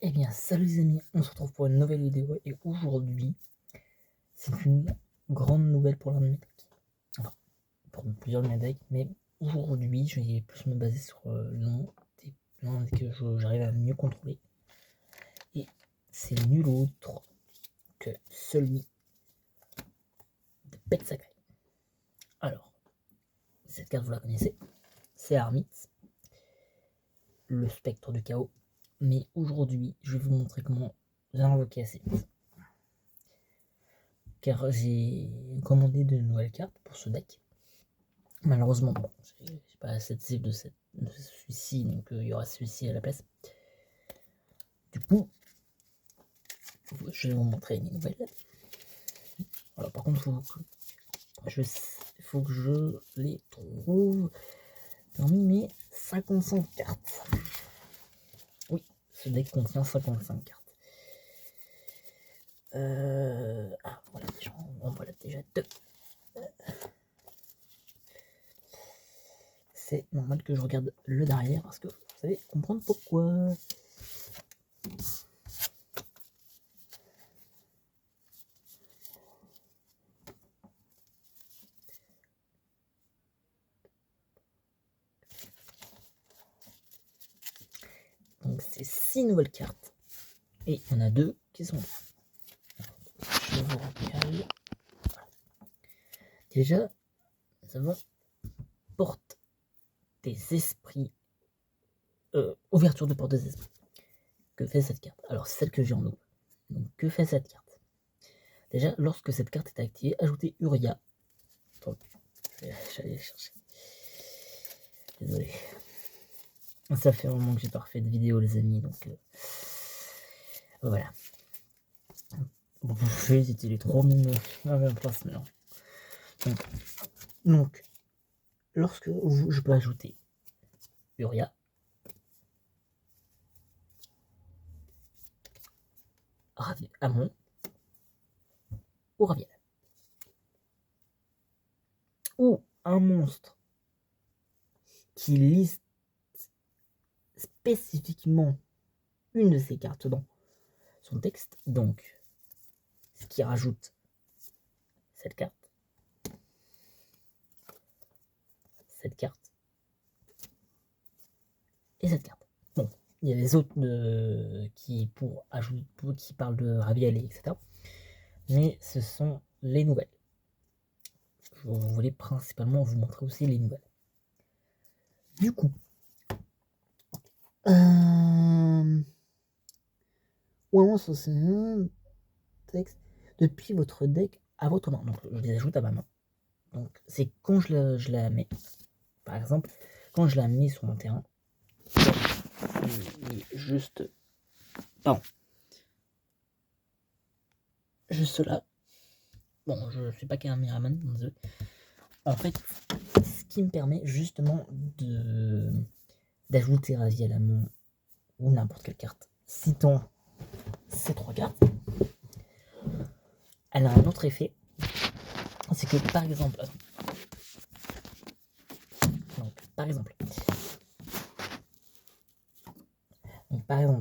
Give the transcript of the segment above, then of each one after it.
Eh bien, salut les amis, on se retrouve pour une nouvelle vidéo et aujourd'hui, c'est une grande nouvelle pour l'un de mes decks. Enfin, pour plusieurs de mes decks, mais aujourd'hui, je vais plus me baser sur l'un que j'arrive à mieux contrôler. Et c'est nul autre que celui de Bête Sacrée. Alors, cette carte vous la connaissez, c'est Armith, le spectre du chaos. Mais aujourd'hui, je vais vous montrer comment l'invoquer assez vite. Car j'ai commandé de nouvelles cartes pour ce deck. Malheureusement, bon, j'ai pas assez de cible de celui-ci, donc il y aura celui-ci à la place. Du coup, je vais vous montrer les nouvelles. Voilà, par contre, il faut que je les trouve parmi mes 55 cartes. Oui, ce deck contient 55 cartes. Voilà, on voit déjà deux. C'est normal que je regarde le derrière parce que vous savez comprendre pourquoi. Donc c'est 6 nouvelles cartes et il y en a 2 qui sont là. Je vous recale. Déjà, nous avons porte des esprits. Ouverture de porte des esprits. Que fait cette carte? Alors, c'est celle que j'ai en eau. Donc, que fait cette carte? Déjà, lorsque cette carte est activée, ajoutez Uria. Attends, j'allais chercher. Désolé. Ça fait un moment que j'ai pas refait de vidéo, les amis, donc voilà. Bon, c'était les 3 000 à la place maintenant. Donc, lorsque je peux ajouter Uria, Amon ou Raviel, ou un monstre qui liste spécifiquement une de ces cartes dans son texte, donc ce qui rajoute cette carte, et cette carte. Bon, il y a les autres qui parlent de Raviel, etc. Mais ce sont les nouvelles. Je voulais principalement vous montrer aussi les nouvelles. Du coup, ouais, ça c'est un texte depuis votre deck à votre main. Donc je les ajoute à ma main. Donc c'est quand je la mets. Par exemple, quand je la mets sur mon terrain, juste là. Bon, je suis pas caméraman, désolé. En fait, ce qui me permet justement d'ajouter Raviel à mon ou n'importe quelle carte. Citons ces 3 cartes. Elle a un autre effet, c'est que par exemple,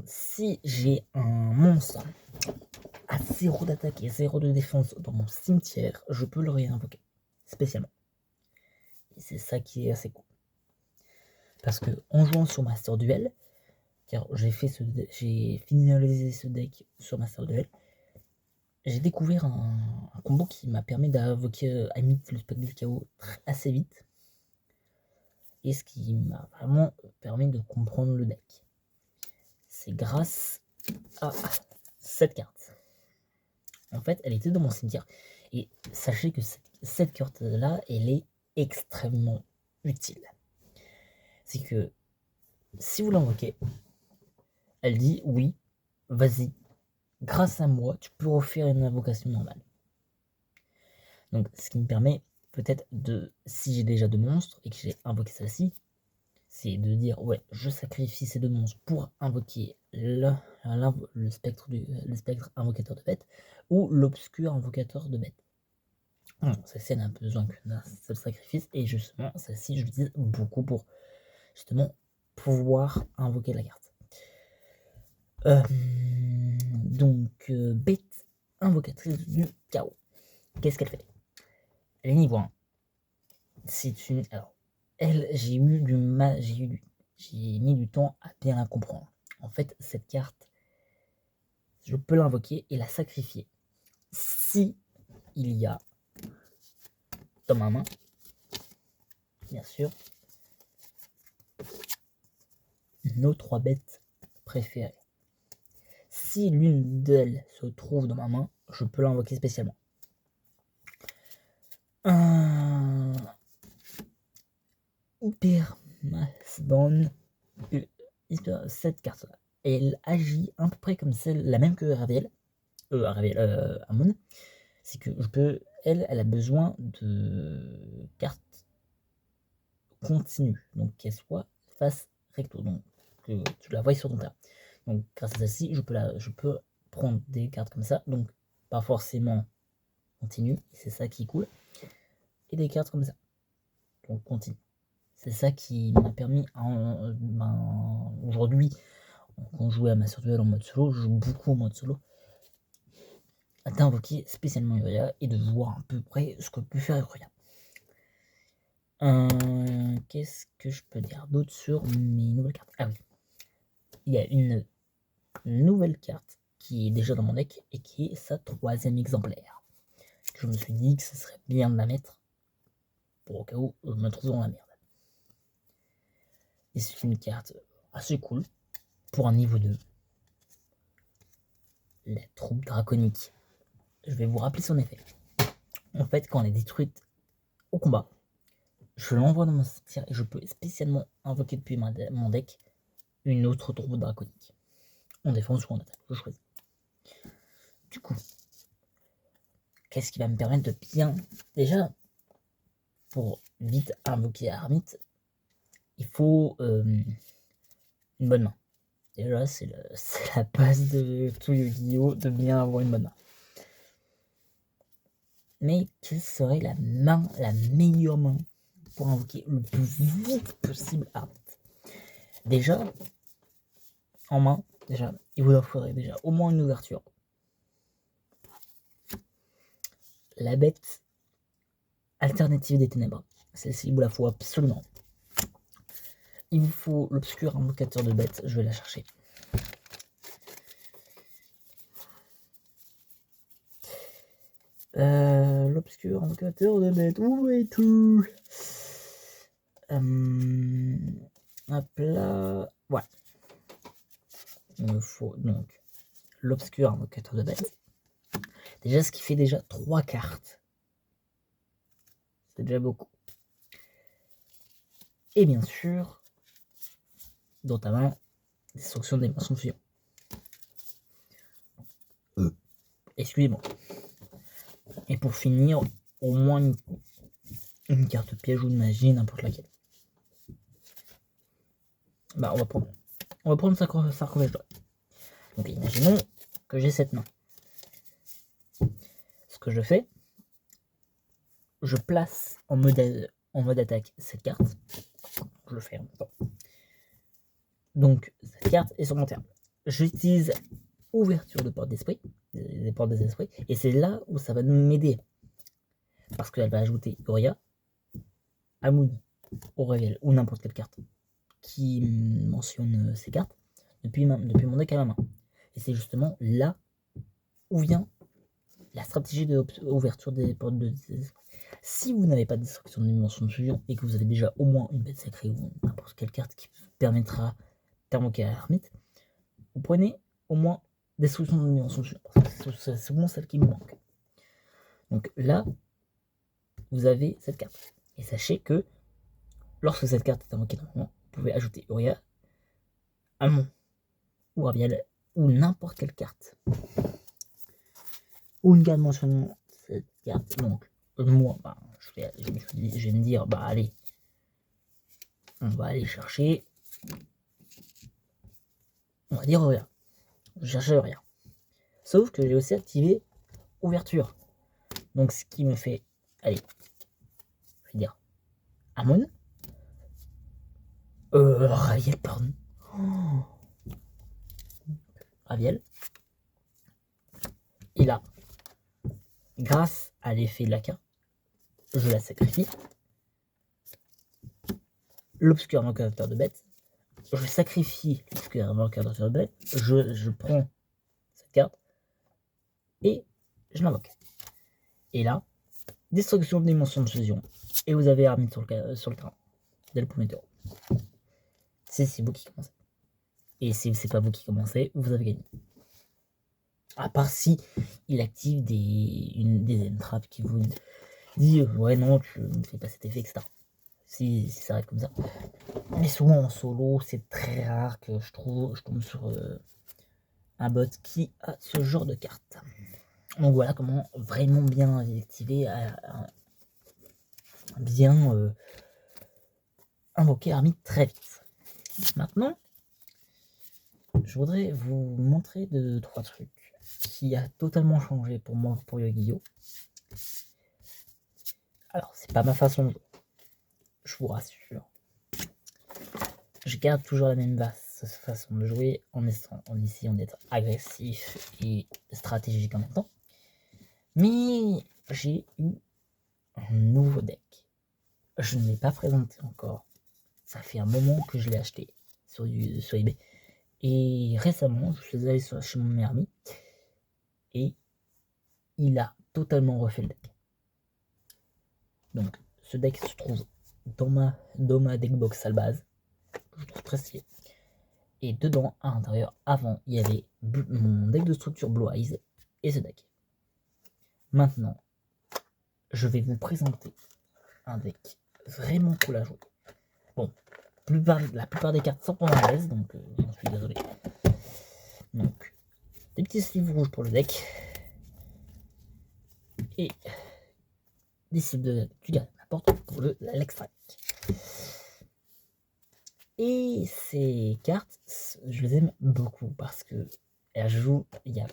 si j'ai un monstre à 0 d'attaque et 0 de défense dans mon cimetière, je peux le réinvoquer spécialement. Et c'est ça qui est assez cool. Parce que en jouant sur Master Duel, car j'ai finalisé ce deck sur Master Duel, j'ai découvert un combo qui m'a permis d'invoquer Amith, le spectre du chaos, assez vite. Et ce qui m'a vraiment permis de comprendre le deck. C'est grâce à cette carte. En fait, elle était dans mon cimetière. Et sachez que cette carte-là, elle est extrêmement utile. C'est que si vous l'invoquez, elle dit oui, vas-y, grâce à moi, tu peux refaire une invocation normale. Donc, ce qui me permet peut-être si j'ai déjà 2 monstres et que j'ai invoqué celle-ci, c'est de dire ouais, je sacrifie ces 2 monstres pour invoquer le spectre invocateur de bête ou l'obscur invocateur de bête. Celle-ci elle n'a besoin que d'un seul sacrifice et justement celle-ci je l'utilise beaucoup pour justement pouvoir invoquer la carte. Donc, bête invocatrice du chaos. Qu'est-ce qu'elle fait? Elle est niveau 1. C'est une. Alors, elle, j'ai mis du temps à bien la comprendre. En fait, cette carte, je peux l'invoquer et la sacrifier. Si il y a dans ma main, bien sûr, nos 3 bêtes préférées. Si l'une d'elles se trouve dans ma main, je peux l'invoquer spécialement. Hyper Mastodon, cette carte-là, elle agit à peu près comme celle, la même que Raviel, Amon. C'est que je peux, elle a besoin de cartes continues, donc qu'elle soit face recto, donc que tu la vois sur ton terrain. Donc grâce à celle-ci, je peux prendre des cartes comme ça, donc pas forcément continue, c'est ça qui est cool, et des cartes comme ça, donc continue. C'est ça qui m'a permis, aujourd'hui, quand je jouais à Master Duel en mode solo, je joue beaucoup en mode solo, d'invoquer spécialement Uria et de voir à peu près ce que peut faire Uria. Qu'est-ce que je peux dire d'autre sur mes nouvelles cartes? Ah oui, il y a une nouvelle carte qui est déjà dans mon deck et qui est sa 3e exemplaire. Je me suis dit que ce serait bien de la mettre pour au cas où je me trouve dans la merde. Et c'est une carte assez cool pour un niveau 2. La troupe draconique. Je vais vous rappeler son effet. En fait, quand elle est détruite au combat, je l'envoie dans mon cimetière et je peux spécialement invoquer depuis mon deck une autre troupe draconique. En défense ou en attaque, je choisis. Du coup, qu'est-ce qui va me permettre de bien... Déjà, pour vite invoquer Armite, il faut une bonne main. Déjà, c'est la base de tout Yu-Gi-Oh! De bien avoir une bonne main. Mais quelle serait la meilleure main pour invoquer le plus vite possible Armite? Déjà, en main, il vous faudrait déjà au moins une ouverture. La bête alternative des ténèbres. Celle-ci, il vous la faut absolument. Il vous faut l'obscur invocateur de bêtes. Je vais la chercher. L'obscur invocateur de bêtes. Où est tout? Hop là. Voilà. Il me faut donc l'obscur invocateur de bêtes. Déjà, ce qui fait déjà 3 cartes. C'est déjà beaucoup. Et bien sûr, dans ta main, destruction des dimensions fusion. Excusez-moi. Et pour finir, au moins une carte piège ou de magie, n'importe laquelle. Bah, on va prendre sarcophage d'or. Donc, imaginons que j'ai cette main. Ce que je fais, je place en mode attaque cette carte. Je le fais en même temps. Donc, cette carte est sur mon terrain. J'utilise ouverture de porte d'esprit, des portes des esprits, et c'est là où ça va m'aider. Parce qu'elle va ajouter Uria, Amouni, Aureliel ou n'importe quelle carte qui mentionne ces cartes depuis mon deck à ma main. Et c'est justement là où vient la stratégie d'ouverture des portes de esprits. Si vous n'avez pas de destruction de dimension de fusion et que vous avez déjà au moins une bête sacrée ou n'importe quelle carte qui permettra d'invoquer la ermite, vous prenez au moins destruction de dimension de fusion. C'est souvent celle qui me manque. Donc là, vous avez cette carte. Et sachez que lorsque cette carte est invoquée normalement, vous pouvez ajouter Uria, Amon ou Raviel ou n'importe quelle carte. Ou une carte mentionnant cette carte. Donc, moi, je vais me dire, allez, on va aller chercher. On va dire Uria. Je cherchais Uria. Sauf que j'ai aussi activé ouverture. Donc, ce qui me fait, allez, je vais dire Amon. Raviel, pardon. Raviel. Et là, grâce à l'effet de la carte, je la sacrifie. L'obscur invocateur de bête. Je sacrifie l'obscur invocateur de bête. Je prends cette carte et je l'invoque. Et là, destruction de dimension de fusion. Et vous avez armé sur le terrain. Dès le premier tour. C'est vous qui commencez. Et si c'est pas vous qui commencez, vous avez gagné. À part si il active des entraves qui vous dit ouais non tu ne fais pas cet effet, etc. Si ça arrive comme ça. Mais souvent en solo, c'est très rare que je tombe sur un bot qui a ce genre de carte. Donc voilà comment vraiment bien activer, bien invoquer Army très vite. Maintenant, je voudrais vous montrer 2-3 trucs qui a totalement changé pour moi pour Yu-Gi-Oh! Alors, c'est pas ma façon de jouer, je vous rassure. Je garde toujours la même façon de jouer en essayant d'être agressif et stratégique en même temps. Mais j'ai eu un nouveau deck. Je ne l'ai pas présenté encore. Ça fait un moment que je l'ai acheté sur eBay. Et récemment, je suis allé chez mon meilleur ami et il a totalement refait le deck. Donc, ce deck se trouve dans ma deckbox à la base, que je trouve très stylé. Et dedans, à l'intérieur, avant, il y avait mon deck de structure Blue Eyes et ce deck. Maintenant, je vais vous présenter un deck vraiment cool à jouer. Bon, la plupart des cartes sont en anglaise, donc j'en suis désolé. Donc, des petits sleeves rouges pour le deck. Et des sleeves du gars à la porte pour l'extra deck. Et ces cartes, je les aime beaucoup parce que elles jouent. Il y a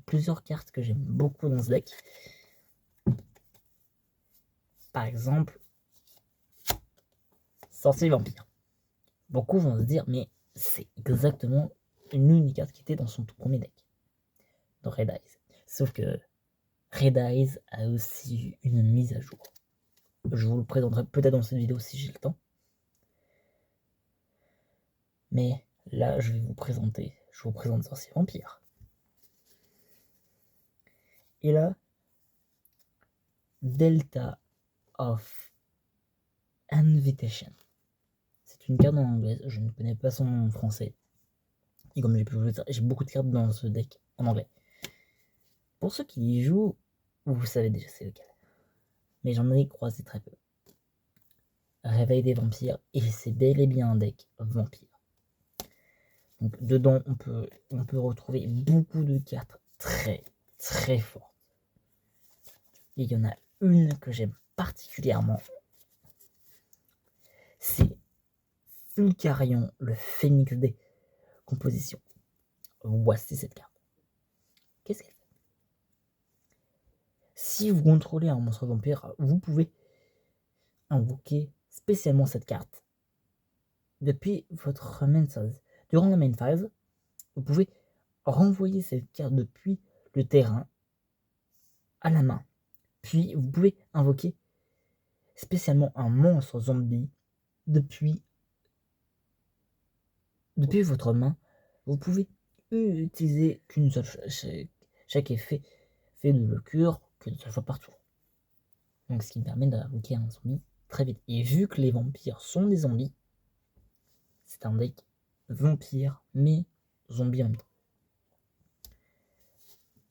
plusieurs cartes que j'aime beaucoup dans ce deck. Par exemple, Sorcier Vampire. Beaucoup vont se dire, mais c'est exactement une unique carte qui était dans son tout premier deck, dans Red Eyes. Sauf que Red Eyes a aussi une mise à jour. Je vous le présenterai peut-être dans cette vidéo si j'ai le temps. Mais là, je vous présente Sorcier Vampire. Et là, Delta of Invitation. C'est une carte en anglaise, je ne connais pas son nom en français. Et comme j'ai pu vous le dire, j'ai beaucoup de cartes dans ce deck en anglais. Pour ceux qui y jouent, vous savez déjà c'est lequel. Mais j'en ai croisé très peu. Réveil des vampires, et c'est bel et bien un deck vampire. Donc dedans, on peut retrouver beaucoup de cartes très très fortes. Et il y en a une que j'aime particulièrement. C'est Fulcarion, le phénix des compositions. Voici cette carte. Qu'est-ce qu'elle fait? Si vous contrôlez un monstre vampire, vous pouvez invoquer spécialement cette carte. Depuis votre main phase. Durant la main phase, vous pouvez renvoyer cette carte depuis le terrain à la main. Puis vous pouvez invoquer spécialement un monstre zombie depuis votre main. Vous pouvez utiliser qu'une seule chaque effet fait de le cure qu'une seule fois par tour. Donc ce qui me permet d'invoquer un zombie très vite. Et vu que les vampires sont des zombies, c'est un deck vampire mais zombie en même temps.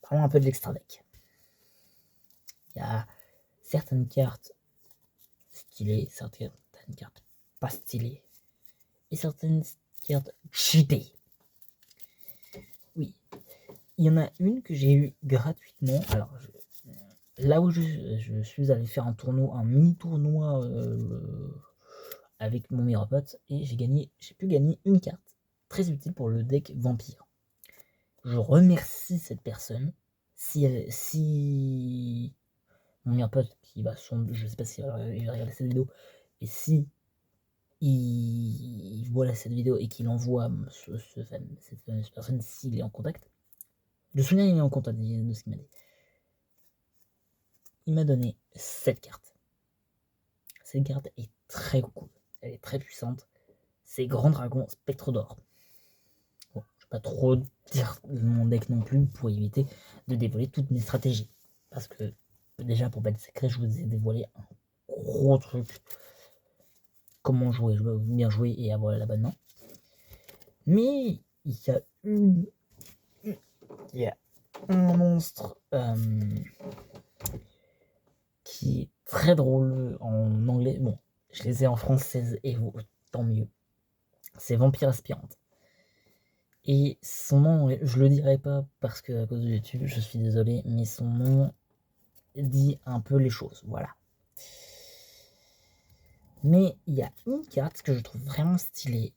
Parlons un peu de l'extra deck. Il y a certaines cartes stylées, certaines cartes pas stylées, et certaines cartes cheatées. Oui, il y en a une que j'ai eu gratuitement. Alors, là où je suis allé faire un mini tournoi avec mon meilleur pote, et j'ai pu gagner une carte très utile pour le deck vampire. Je remercie cette personne. Si mon meilleur pote qui va je sais pas si il va regarder cette vidéo, et si il voit cette vidéo et qu'il envoie cette fameuse personne s'il est en contact, Le souvenir il est en compte de ce qu'il m'a dit. Il m'a donné cette carte. Cette carte est très cool. Elle est très puissante. C'est Grand Dragon Spectre d'Or. Bon, je vais pas trop dire mon deck non plus pour éviter de dévoiler toutes mes stratégies. Parce que déjà pour Bête Sacrée, je vous ai dévoilé un gros truc. Comment jouer, je veux bien jouer et avoir l'abonnement. Mais il y a un monstre qui est très drôle en anglais. Bon, je les ai en française et tant mieux. C'est Vampire Aspirante. Et son nom, je le dirai pas parce que à cause de YouTube, je suis désolé, mais son nom dit un peu les choses, voilà. Mais il y a une carte que je trouve vraiment stylée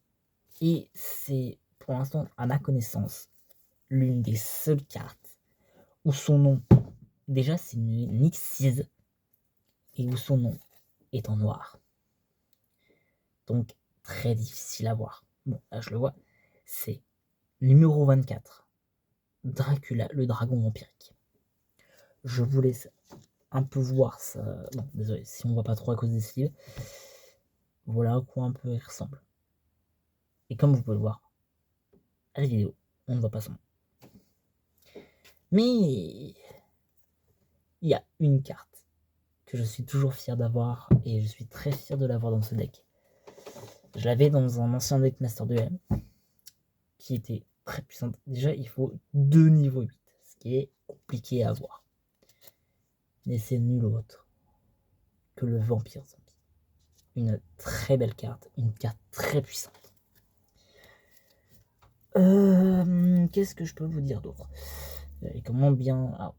et c'est pour l'instant, à ma connaissance, l'une des seules cartes où son nom, déjà c'est une Nixise et où son nom est en noir. Donc très difficile à voir. Bon, là je le vois, c'est numéro 24, Dracula, le dragon vampirique. Je vous laisse un peu voir ça. Bon, désolé si on voit pas trop à cause des styles. Voilà à quoi un peu il ressemble. Et comme vous pouvez le voir à la vidéo, on ne voit pas son nom. Mais il y a une carte que je suis toujours fier d'avoir et je suis très fier de l'avoir dans ce deck. Je l'avais dans un ancien deck Master Duel qui était très puissante. Déjà, il faut 2 niveaux 8, ce qui est compliqué à avoir. Mais c'est nul autre que le Vampire Zombie. Une très belle carte, une carte très puissante. Qu'est-ce que je peux vous dire d'autre? Et comment bien... Alors,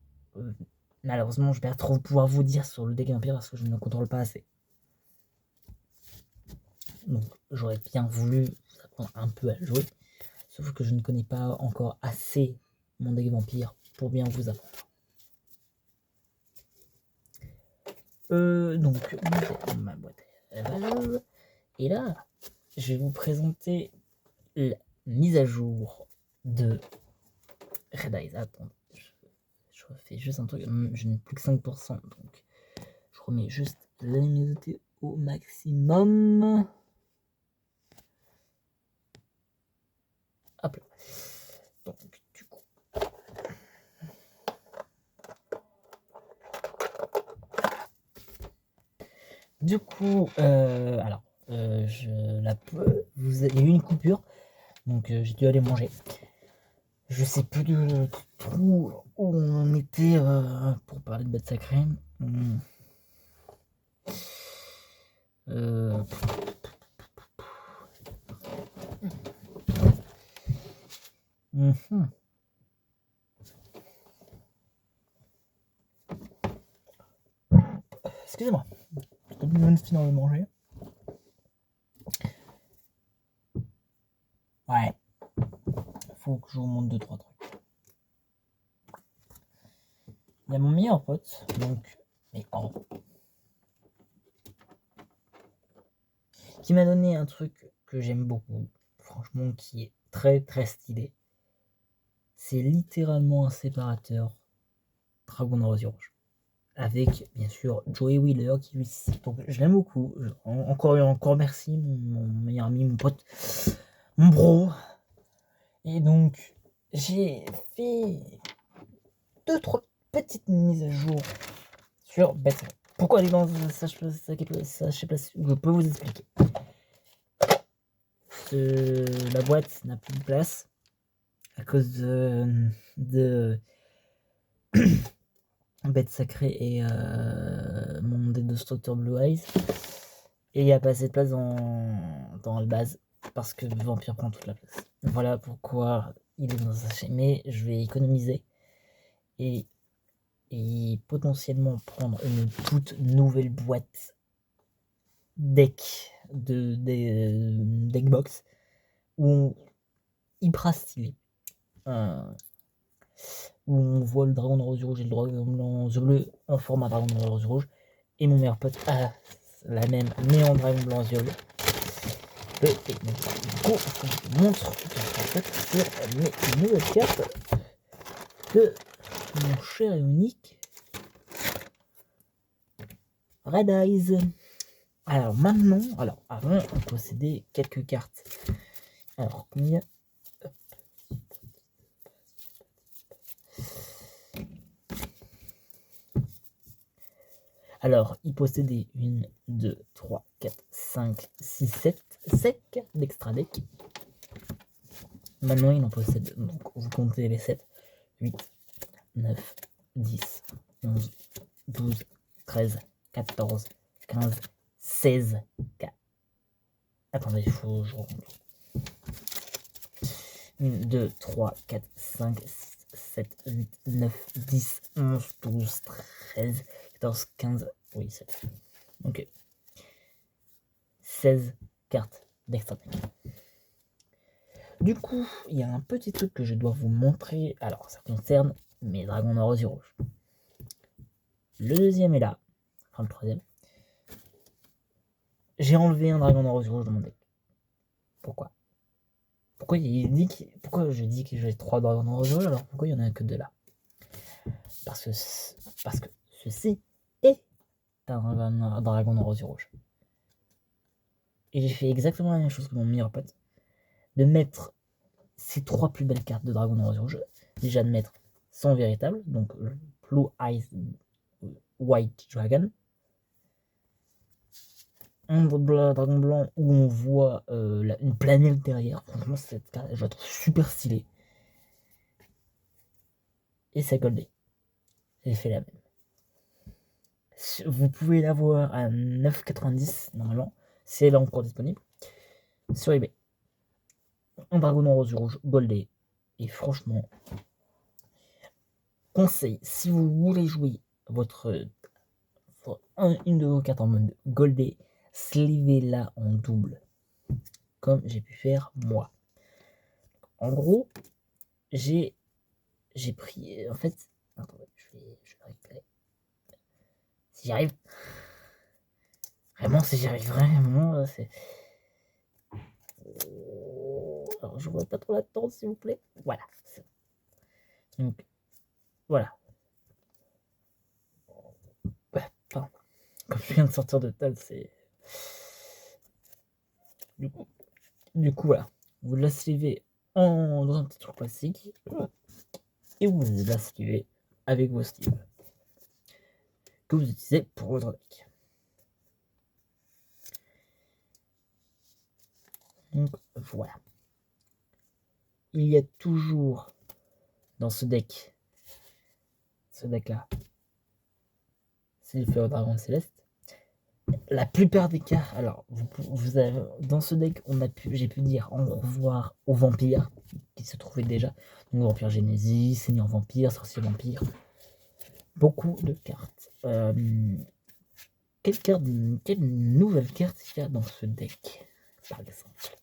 malheureusement, je vais pas trop pouvoir vous dire sur le deck Vampire parce que je ne le contrôle pas assez. Donc, j'aurais bien voulu vous apprendre un peu à le jouer. Sauf que je ne connais pas encore assez mon deck Vampire pour bien vous apprendre. Donc, ma boîte est valable. Et là, je vais vous présenter la mise à jour de Red Eyes. Attends, je refais juste un truc. Je n'ai plus que 5%, donc je remets juste la luminosité au maximum. Hop là. Donc, du coup, alors, il y a eu une coupure, donc j'ai dû aller manger. Je sais plus de tout où on était pour parler de Bête Sacrée. Excusez-moi, je viens de finir de manger. Ouais, faut que je vous montre 2-3 trucs. Il y a mon meilleur pote, donc, qui m'a donné un truc que j'aime beaucoup, franchement, qui est très très stylé. C'est littéralement un séparateur Dragon de Rose Rouge. Avec bien sûr Joey Wheeler qui lui cite. Donc je l'aime beaucoup. Encore merci, mon meilleur ami, mon pote, mon bro. Et donc j'ai fait 2-3 petites mises à jour sur Bête. Pourquoi elle est dans ça, je sais pas si je peux vous expliquer. La boîte n'a plus de place à cause de Bête Sacrée et mon Destructor Blue Eyes. Et il n'y a pas assez de place dans la base parce que le vampire prend toute la place. Voilà pourquoi il est dans un sachet. Mais je vais économiser et potentiellement prendre une toute nouvelle boîte deck de deckbox où hyper stylé. Où on voit le dragon de rose rouge et le dragon blanc bleu en format dragon de rose rouge. Et mon meilleur pote a la même, mais en dragon blanc bleu. Et du coup, je vous montre en fait sur mes nouvelles cartes. que mon cher et unique Red Eyes. Alors maintenant, avant on possédait quelques cartes. Alors combien? Alors, il possédait 1, 2, 3, 4, 5, 6, 7 cartes d'extra deck. Maintenant, il en possède, donc vous comptez les 7, 8, 9, 10, 11, 12, 13, 14, 15, 16 cartes. Attendez, il faut que je recompte. 1, 2, 3, 4, 5, 6, 7, 8, 9, 10, 11, 12, 13, 14, 15, oui, 7. Ok. 16 cartes d'extra deck. Du coup, il y a un petit truc que je dois vous montrer. Alors, ça concerne mes dragons noirs et rouges. Le deuxième est là. Enfin, le troisième. J'ai enlevé un dragon noir et rouge de mon deck. Pourquoi? Pourquoi je dis que j'ai 3 dragons noirs et rouges alors pourquoi il n'y en a que 2 là? Parce que ceci est un dragon noir et rouge. Et j'ai fait exactement la même chose que mon meilleur pote. De mettre ces 3 plus belles cartes de dragon noir et rouge. Déjà de mettre son véritable, donc Blue Eyes White Dragon. Un dragon blanc où on voit une planète derrière. Franchement, cette carte, je la trouve super stylée. Et sa Goldie. J'ai fait la même. Vous pouvez l'avoir à 9,90 normalement. C'est là encore disponible. Sur eBay. Un dragon en rose rouge Goldie. Et franchement, conseil, si vous voulez jouer une de vos cartes en mode Goldie, slivez-la en double. Comme j'ai pu faire moi. En gros, j'ai pris, en fait, attendez, je vais récupérer. Si j'y arrive, vraiment, si j'y arrive vraiment, c'est... Alors, je vois pas trop la tente, s'il vous plaît. Voilà. Donc, voilà. Ouais, pardon. Comme je viens de sortir de table, c'est... Du coup, voilà. Vous la slivez dans un petit truc plastique. Et vous la slivez avec vos sleeves. Que vous utilisez pour votre deck. Donc, voilà. Il y a toujours dans ce deck là, c'est le Feu Dragon Céleste. La plupart des cartes, alors vous avez, dans ce deck, j'ai pu dire au revoir aux vampires qui se trouvaient déjà. Donc Vampire Genesis, Seigneur Vampire, Sorcier Vampire. Beaucoup de cartes. Quelle nouvelle carte il y a dans ce deck, par exemple?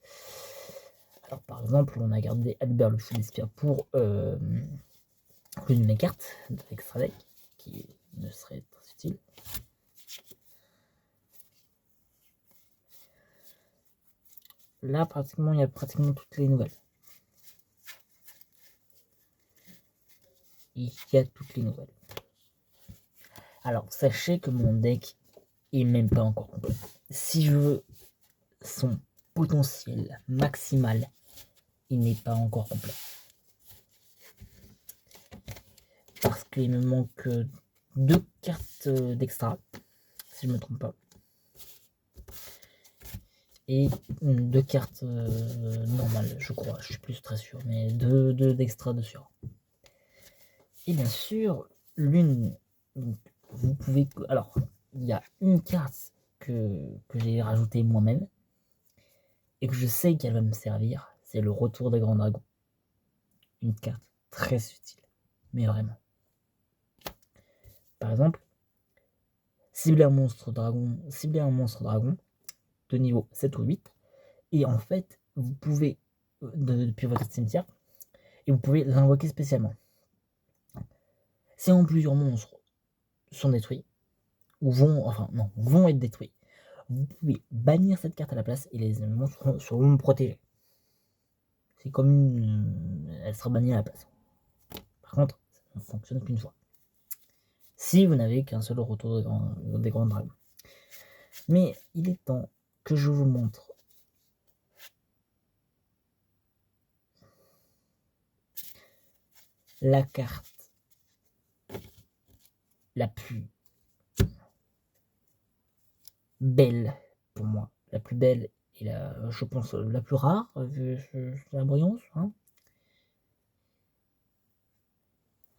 Alors par exemple, on a gardé Albert le Fou d'Espia pour l'une de mes cartes de l'extra deck, qui ne serait très utile. Là, pratiquement, il y a pratiquement toutes les nouvelles. Il y a toutes les nouvelles. Alors, sachez que mon deck est même pas encore complet. Si je veux son potentiel maximal, il n'est pas encore complet. Parce qu'il me manque 2 cartes d'extra, si je me trompe pas. Et 2 cartes normales, je crois, je suis plus très sûr, mais 2 d'extra dessus. Et bien sûr, l'une, vous pouvez, alors, il y a une carte que j'ai rajoutée moi-même, et que je sais qu'elle va me servir, c'est le retour des grands dragons. Une carte très utile, mais vraiment. Par exemple, cibler un monstre dragon de niveau 7 ou 8, et en fait, vous pouvez, depuis votre cimetière, et vous pouvez l'invoquer spécialement. Si en plusieurs monstres sont détruits, ou vont être détruits, vous pouvez bannir cette carte à la place et les monstres seront protégés. C'est comme elle sera bannie à la place. Par contre, ne fonctionne qu'une fois. Si vous n'avez qu'un seul retour des grands dragons. Mais il est temps que je vous montre la carte la plus belle pour moi. La plus belle et je pense la plus rare, vu la brillance. Hein.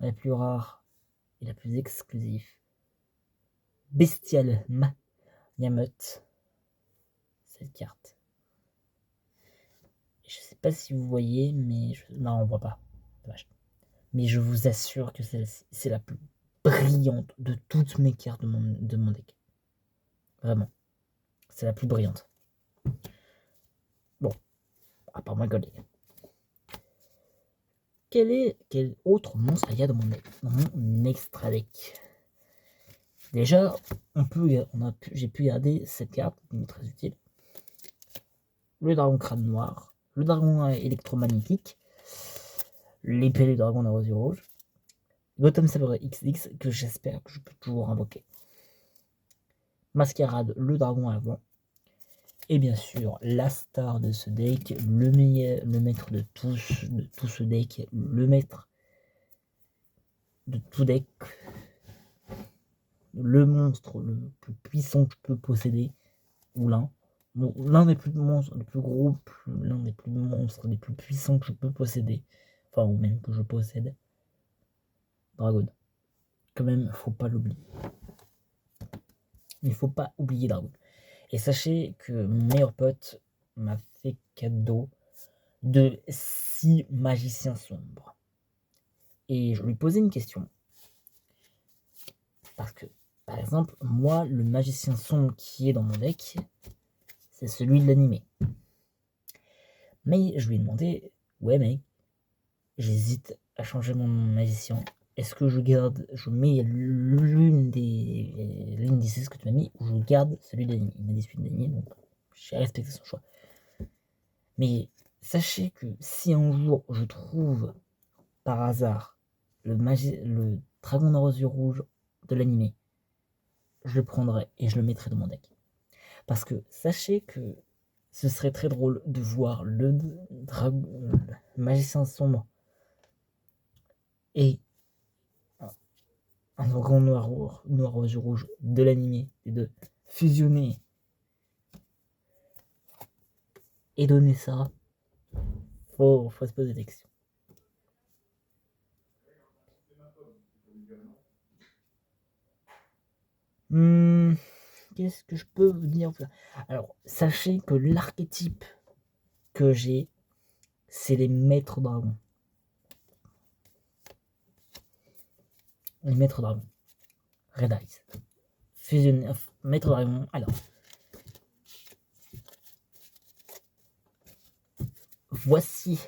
La plus rare et la plus exclusive. Bestial Yamut. Cette carte. Je sais pas si vous voyez, mais non, on voit pas. Dommage. Mais je vous assure que celle-ci, c'est la plus brillante de toutes mes cartes de mon deck. Vraiment. C'est la plus brillante. Bon, à part ma Golden. Quel autre monstre il y a dans mon extra deck? Déjà, j'ai pu garder cette carte, qui est très utile. Le dragon crâne noir, le dragon électromagnétique, l'épée du dragon d'arrosion rouge, Gotham Sabre XX, que j'espère que je peux toujours invoquer. Mascarade, le dragon à vent. Et bien sûr, la star de ce deck, le maître de tout ce deck, le maître de tout deck, le monstre le plus puissant que je peux posséder, ou l'un des plus monstres, les plus gros, l'un des plus monstres les plus puissants que je peux posséder, enfin, ou même que je possède, Dragon. Quand même, faut pas l'oublier. Il faut pas oublier Dragon. Et sachez que mon meilleur pote m'a fait cadeau de 6 magiciens sombres. Et je lui posais une question. Parce que, par exemple, moi, le magicien sombre qui est dans mon deck, c'est celui de l'animé. Mais je lui ai demandé, ouais mec, j'hésite à changer mon magicien. Est-ce que je mets l'une des 6 que tu m'as mis, ou je garde celui de l'animé? Il m'a dit celui de l'animé, donc j'ai respecté son choix. Mais sachez que si un jour je trouve par hasard le dragon d'arrosion rouge de l'animé, je le prendrai et je le mettrai dans mon deck. Parce que sachez que ce serait très drôle de voir le magicien sombre et un dragon noir rouge de l'animé, et de fusionner et donner ça. Faut se poser des questions. Qu'est-ce que je peux vous dire? Alors, sachez que l'archétype que j'ai, c'est les maîtres dragons. Les maîtres dragons. Red Eyes. Fusionner, maître dragon. Alors, voici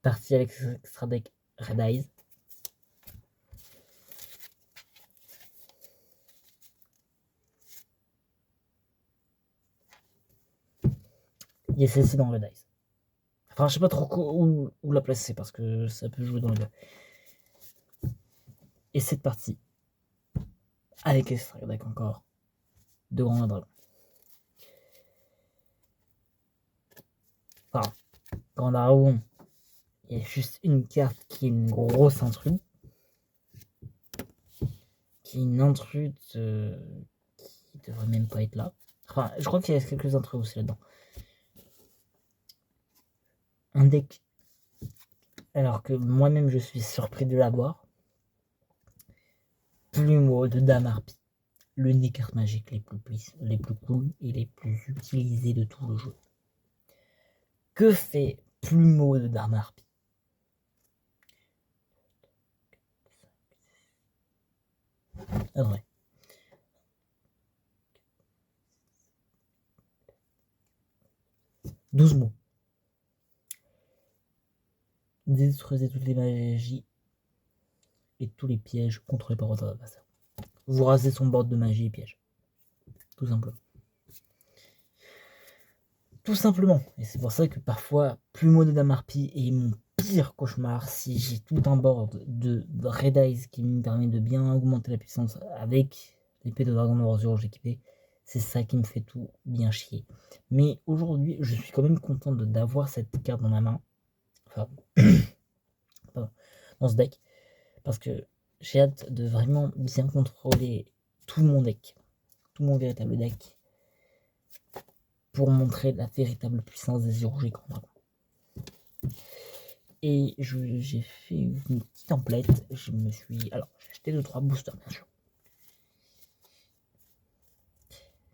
partie avec extra deck Red Eyes. Il y a celle-ci dans Red Eyes. Enfin, je sais pas trop où la placer parce que ça peut jouer dans le jeu. Et cette partie, avec extra deck encore, de Grand Dragon. Enfin, Grand Dragon, il y a juste une carte qui est une grosse intrude. Qui est une intrude qui devrait même pas être là. Enfin, je crois qu'il y a quelques intrudes aussi là-dedans. Un deck, alors que moi-même je suis surpris de l'avoir. Plumeau de Dame Harpie. L'une des cartes magiques les plus cool et les plus utilisées de tout le jeu. Que fait Plumeau de Dame Harpie? Ah vrai. « 12 mots. Détruisez toutes les magies et tous les pièges contrôlés par votre adversaire. Vous rasez son board de magie et pièges. Tout simplement. Tout simplement. Et c'est pour ça que parfois, Plumeau de Dame Harpie est mon pire cauchemar si j'ai tout un board de Red Eyes qui me permet de bien augmenter la puissance avec l'épée de dragon de Warzone que j'ai équipée. C'est ça qui me fait tout bien chier. Mais aujourd'hui, je suis quand même content d'avoir cette carte dans la main. Enfin, pardon, dans ce deck. Parce que j'ai hâte de vraiment bien contrôler tout mon deck. Tout mon véritable deck. Pour montrer la véritable puissance des Urgic en dragon. Et j'ai fait une petite template. Je me suis. Alors, j'ai acheté 2-3 boosters, bien sûr.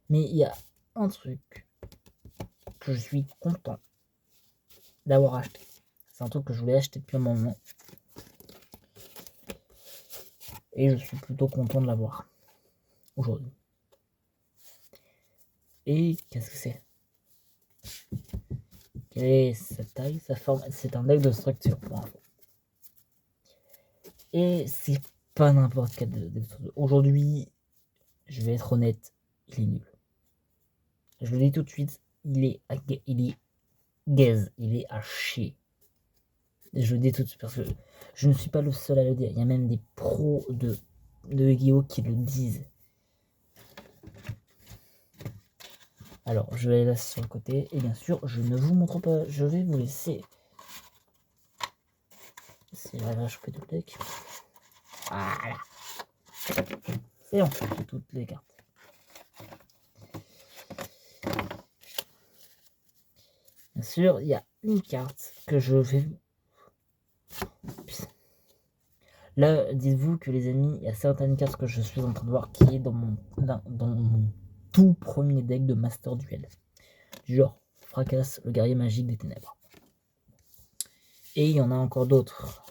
Mais il y a un truc que je suis content d'avoir acheté. C'est un truc que je voulais acheter depuis un moment. Et je suis plutôt content de l'avoir aujourd'hui. Et qu'est-ce que c'est? Quelle est sa taille, sa forme? C'est un deck de structure pour info. Et c'est pas n'importe quel deck de structure. Aujourd'hui, je vais être honnête, il est nul. Je le dis tout de suite, il est gaze, il est à chier. Je le dis tout de suite parce que je ne suis pas le seul à le dire. Il y a même des pros de Yu-Gi-Oh qui le disent. Alors, je vais les laisser sur le côté. Et bien sûr, je ne vous montre pas. Je vais vous laisser. Si j'arrive à choper tout le deck. Voilà. C'est bon, j'ai toutes les cartes. Bien sûr, il y a une carte que je vais... Là, dites-vous que les amis, il y a certaines cartes que je suis en train de voir qui est dans mon tout premier deck de Master Duel. Du genre, Fracasse, le guerrier magique des ténèbres. Et il y en a encore d'autres.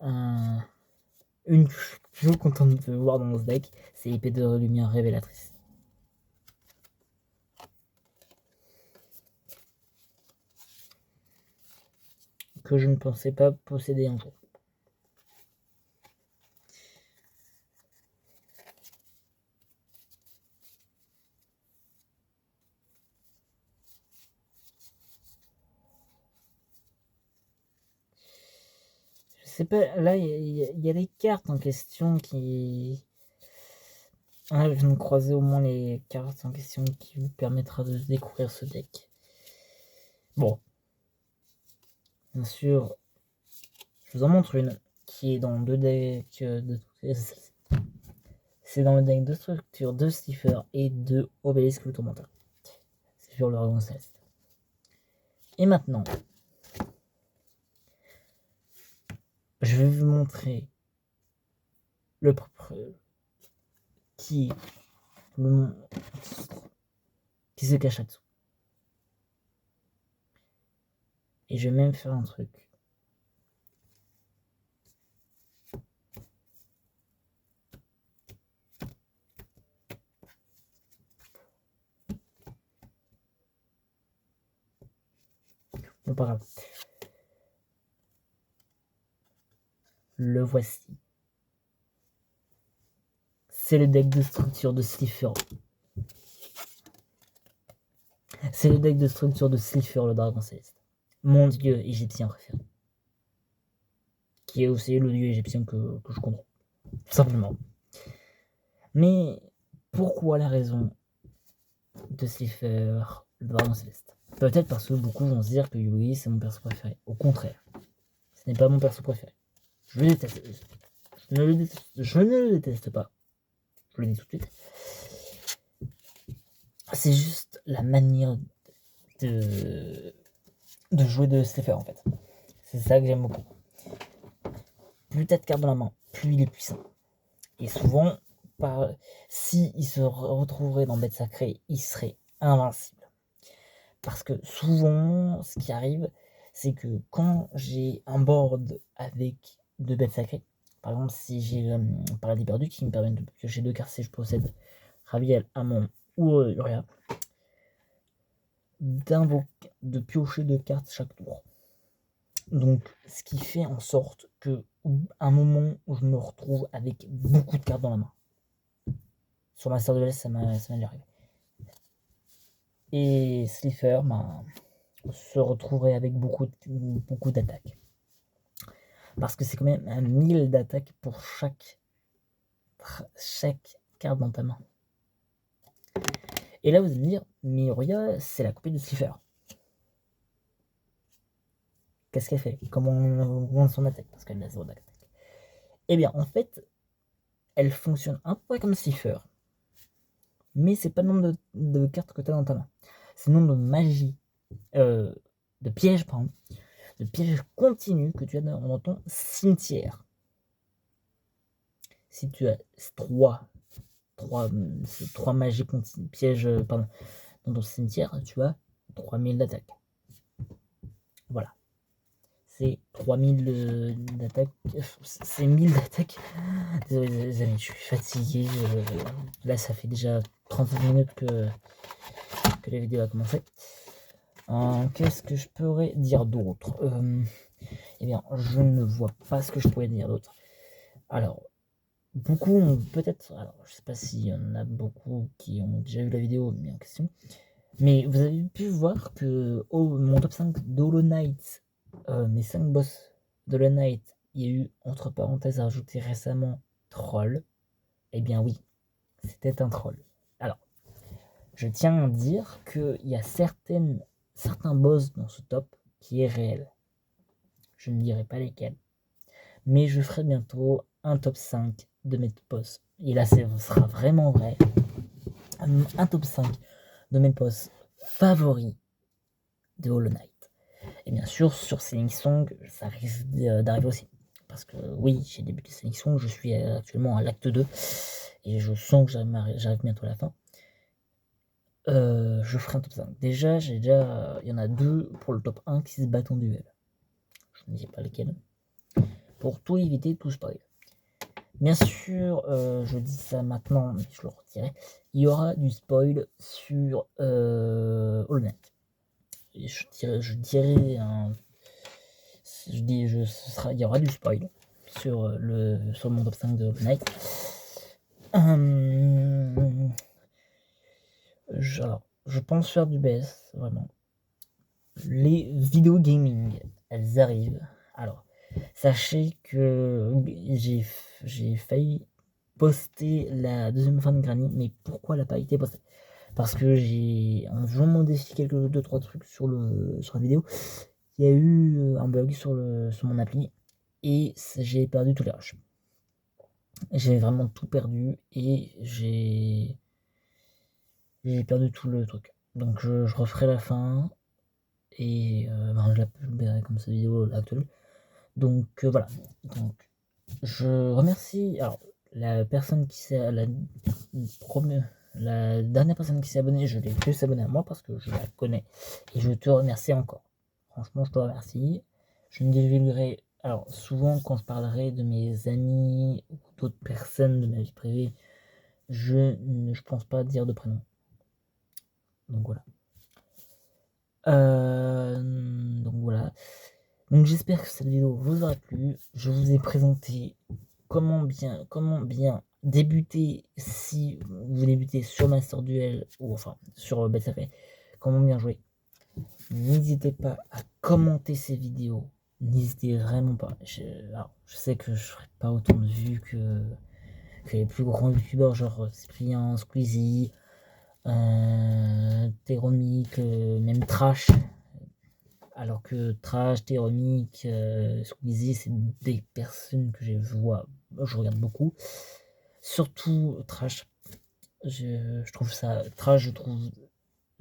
Une que je suis toujours content de voir dans ce deck, c'est épée de lumière révélatrice. Que je ne pensais pas posséder un jour. Je sais pas, là il y a des cartes en question qui... Ah, je viens de croiser au moins les cartes en question qui vous permettra de découvrir ce deck. Bon. Bien sûr, je vous en montre une qui est dans deux decks de... C'est dans le deck de structure de Slifer et de Obélisque le Tourmenteur. C'est sur le dragon céleste. Et maintenant, je vais vous montrer le qui se cache là-dessous. Et je vais même faire un truc. Bon, pas grave. Le voici. C'est le deck de structure de Slifer. C'est le deck de structure de Slifer, le dragon céleste. Mon dieu égyptien préféré. Qui est aussi le dieu égyptien que je comprends. Tout simplement. Mais pourquoi la raison de Slifer, le dragon céleste? Peut-être parce que beaucoup vont se dire que Yui c'est mon perso préféré. Au contraire, ce n'est pas mon perso préféré. Je le déteste. Je ne le déteste pas. Je le dis tout de suite. C'est juste la manière de jouer de Slifer en fait. C'est ça que j'aime beaucoup. Plus t'as de cartes dans la main, plus il est puissant. Et souvent, si il se retrouverait dans Bête Sacrée, il serait invincible. Parce que souvent, ce qui arrive, c'est que quand j'ai un board avec deux Bêtes Sacrées, par exemple, si j'ai Paradis Perdu qui me permet de piocher 2 cartes si je possède Raviel, Amon ou Uria, de piocher 2 cartes chaque tour. Donc, ce qui fait en sorte que un moment où je me retrouve avec beaucoup de cartes dans la main. Sur Master de l'Est, ça m'est arrivé. Et Slifer, se retrouverait avec beaucoup d'attaques. Parce que c'est quand même 1000 d'attaques pour chaque carte dans ta main. Et là, vous allez me dire, mais Ioria, c'est la copie de Slifer. Qu'est-ce qu'elle fait? Comment on augmente son attaque? Parce qu'elle a 0 d'attaque. Eh bien, en fait, elle fonctionne un peu comme Slifer. Mais c'est pas le nombre de cartes que tu as dans ta main. C'est le nombre de magie, de pièges, pardon, de pièges continus que tu as dans ton cimetière. Si tu as 3 magies pièges dans ton cimetière, tu as 3000 d'attaque. Voilà. C'est 3000 d'attaque. C'est 1000 d'attaque. Désolé les amis, je suis fatigué. Là, ça fait déjà 30 minutes que la vidéo a commencé. Qu'est-ce que je pourrais dire d'autre? Eh bien, je ne vois pas ce que je pourrais dire d'autre. Alors, beaucoup ont peut-être... Alors, je sais pas s'il y en a beaucoup qui ont déjà vu la vidéo mais en question. Mais vous avez pu voir que mon top 5 d'Hollow Knight, mes 5 boss d'Hollow Knight, il y a eu, entre parenthèses, ajouté récemment troll. Eh bien oui, c'était un troll. Alors, je tiens à dire qu'il y a certains boss dans ce top qui est réel. Je ne dirai pas lesquels. Mais je ferai bientôt un top 5 de mes boss. Et là, ce sera vraiment vrai. Un top 5 de mes boss favoris de Hollow Knight. Et bien sûr, sur Sonic Song, ça risque d'arriver aussi. Parce que oui, j'ai débuté Sonic Song, je suis actuellement à l'acte 2. Et je sens que j'arrive bientôt à la fin. Je ferai un top 5. Déjà, il y en a 2 pour le top 1 qui se battent en duel. Je ne dis pas lesquels. Pour tout éviter, tout spoil. Bien sûr, je dis ça maintenant, mais je le retirerai. Il y aura du spoil sur Hollow Knight. Il y aura du spoil sur mon top 5 de Hollow Knight. Je pense faire du BS, vraiment. Les vidéos gaming, elles arrivent. Alors, sachez que j'ai failli poster la deuxième fin de Granny, mais pourquoi elle n'a pas été postée? Parce que je modifié 2-3 trucs sur la vidéo. Il y a eu un bug sur mon appli et j'ai perdu tous les rushs. J'ai vraiment tout perdu et j'ai perdu tout le truc. Donc je referai la fin et je la publierai comme cette vidéo actuelle. Donc voilà. Donc je remercie la personne qui s'est la dernière personne qui s'est abonnée, je l'ai fait s'abonner à moi parce que je la connais et je te remercie encore. Franchement, je te remercie. Je ne divulguerai. Alors, souvent, quand je parlerai de mes amis ou d'autres personnes de ma vie privée, je pense pas dire de prénom. Donc voilà. Donc j'espère que cette vidéo vous aura plu. Je vous ai présenté comment bien débuter si vous débutez sur Master Duel ou enfin sur BTF. Comment bien jouer. N'hésitez pas à commenter ces vidéos. N'hésitez vraiment pas. Je sais que je ferai pas autant de vues que les plus grands youtubeurs genre Cyprien, Squeezie, Théromique, même Trash. Alors que Trash, Théromique, Squeezie, c'est des personnes que je regarde beaucoup. Surtout Trash. Je trouve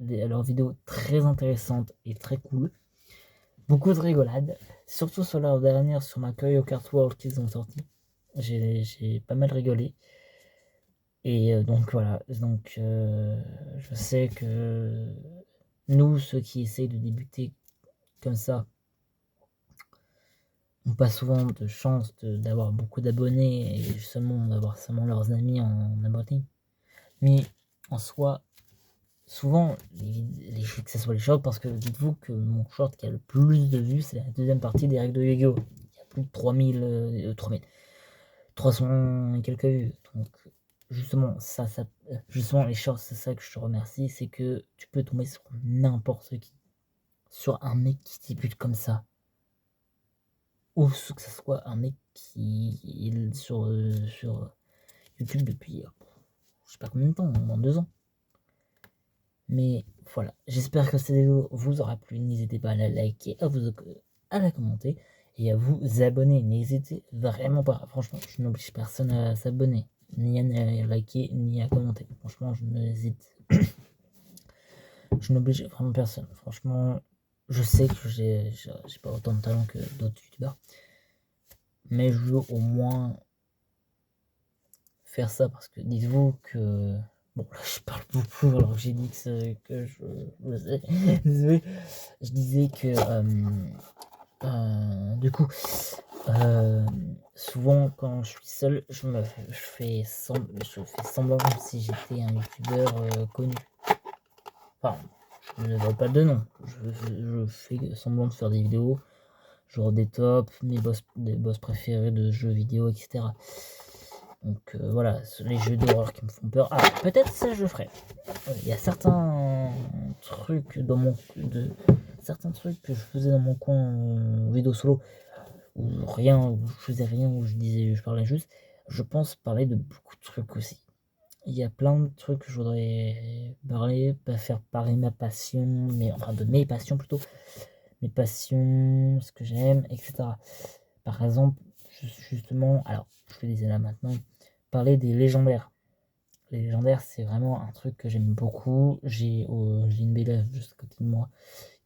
leurs vidéos très intéressantes et très cool. Beaucoup de rigolades, surtout sur leur dernière sur ma Mario Kart World qu'ils ont sorti. J'ai pas mal rigolé. Et donc voilà, je sais que nous, ceux qui essayent de débuter comme ça, n'ont pas souvent de chance d'avoir beaucoup d'abonnés et d'avoir seulement leurs amis en abonnés. Mais en soi, souvent, que ce soit les shorts, parce que dites-vous que mon short qui a le plus de vues, c'est la deuxième partie des règles de Yu-Gi-Oh! Il y a plus de 300 et quelques vues. Donc, justement, justement, les shorts, c'est ça que je te remercie, c'est que tu peux tomber sur n'importe qui. sur un mec qui débute comme ça. Ou que ce soit un mec qui est sur YouTube depuis je sais pas combien de temps, au moins 2 ans. Mais voilà, j'espère que cette vidéo vous aura plu. N'hésitez pas à la liker, à la commenter et à vous abonner. N'hésitez vraiment pas. Franchement, je n'oblige personne à s'abonner, ni à liker, ni à commenter. Franchement, je n'hésite. Je n'oblige vraiment personne. Franchement, je sais que j'ai pas autant de talent que d'autres youtubeurs. Mais je veux au moins faire ça parce que dites-vous que. Bon, là, je parle beaucoup alors que j'ai dit que je sais. Désolé. Je disais que. Du coup, souvent quand je suis seul, je fais semblant comme si j'étais un youtubeur connu. Enfin, je ne vois pas de nom. Je fais semblant de faire des vidéos, genre des tops, des boss préférés de jeux vidéo, etc. Donc voilà, les jeux d'horreur qui me font peur. Ah, peut-être ça je le ferai. Il y a certains trucs certains trucs que je faisais dans mon coin vidéo solo où je faisais rien, où je parlais juste. Je pense parler de beaucoup de trucs aussi. Il y a plein de trucs que je voudrais parler, faire parler ma passion, de mes passions plutôt, mes passions, ce que j'aime, etc. Par exemple, justement, alors je fais des là maintenant, parler des légendaires. Les légendaires, c'est vraiment un truc que j'aime beaucoup. J'ai une BLF juste à côté de moi,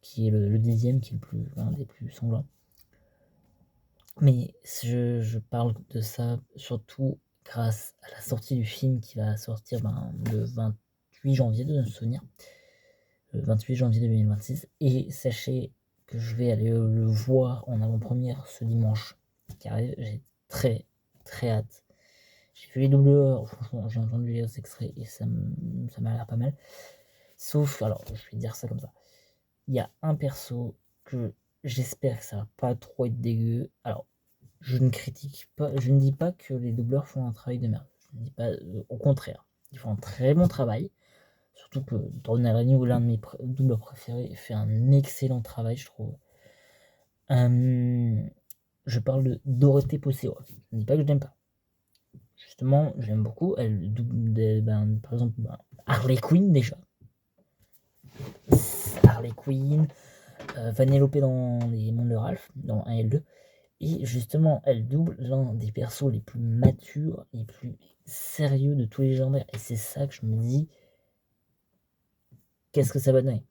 qui est le 10e, qui est un des plus sanglants. Mais je parle de ça surtout grâce à la sortie du film qui va sortir le 28 janvier, de me souvenir. Le 28 janvier 2026. Et sachez que je vais aller le voir en avant-première ce dimanche qui arrive. J'ai très très hâte. J'ai vu les doubleurs, franchement, j'ai entendu les extraits et ça m'a l'air pas mal. Sauf, alors, je vais dire ça comme ça. Il y a un perso que j'espère que ça va pas trop être dégueu. Alors, je ne critique pas, je ne dis pas que les doubleurs font un travail de merde. Je ne dis pas, au contraire. Ils font un très bon travail. Surtout que Ronaldinho, ou l'un de mes doubleurs préférés, fait un excellent travail, je trouve. Je parle de Dorothée Posséo. Je ne dis pas que je n'aime pas. Justement, j'aime beaucoup. Elle double par exemple Harley Quinn déjà. Harley Quinn, Vanellope dans les Mondes de Ralph, dans 1 et 2. Et justement, elle double l'un des persos les plus matures, les plus sérieux de tous les légendaires. Et c'est ça que je me dis, qu'est-ce que ça va donner?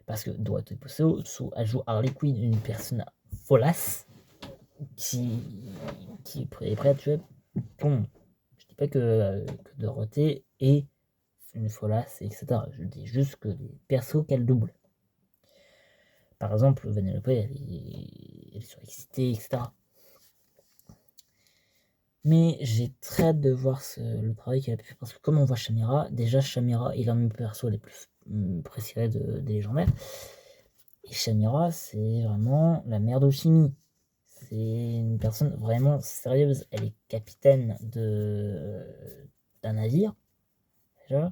Parce que Dorothée Posséo, elle joue Harley Quinn, une personne folasse qui est prête à tuer tout le monde. Je dis pas que Dorothée est une folasse, etc. Je dis juste que les persos qu'elle double. Par exemple, Vanellope, elle est surexcitée, etc. Mais j'ai très hâte de voir le travail qu'elle a pu faire. Parce que comme on voit Shamira, déjà Shamira est l'un de mes persos les plus préférés des légendaires. Et Shamira, c'est vraiment la mère d'Oshimi. C'est une personne vraiment sérieuse. Elle est capitaine d'un navire. Déjà.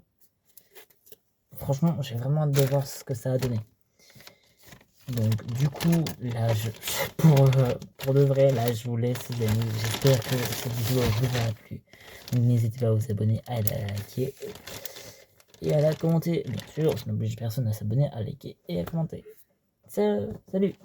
Franchement, j'ai vraiment hâte de voir ce que ça a donné. Donc du coup, là, pour de vrai, là, je vous laisse les amis. J'espère que cette vidéo vous aura plu. Donc n'hésitez pas à vous abonner, à la liker et à la commenter. Bien sûr, je n'oblige personne à s'abonner, à liker et à commenter. Salut!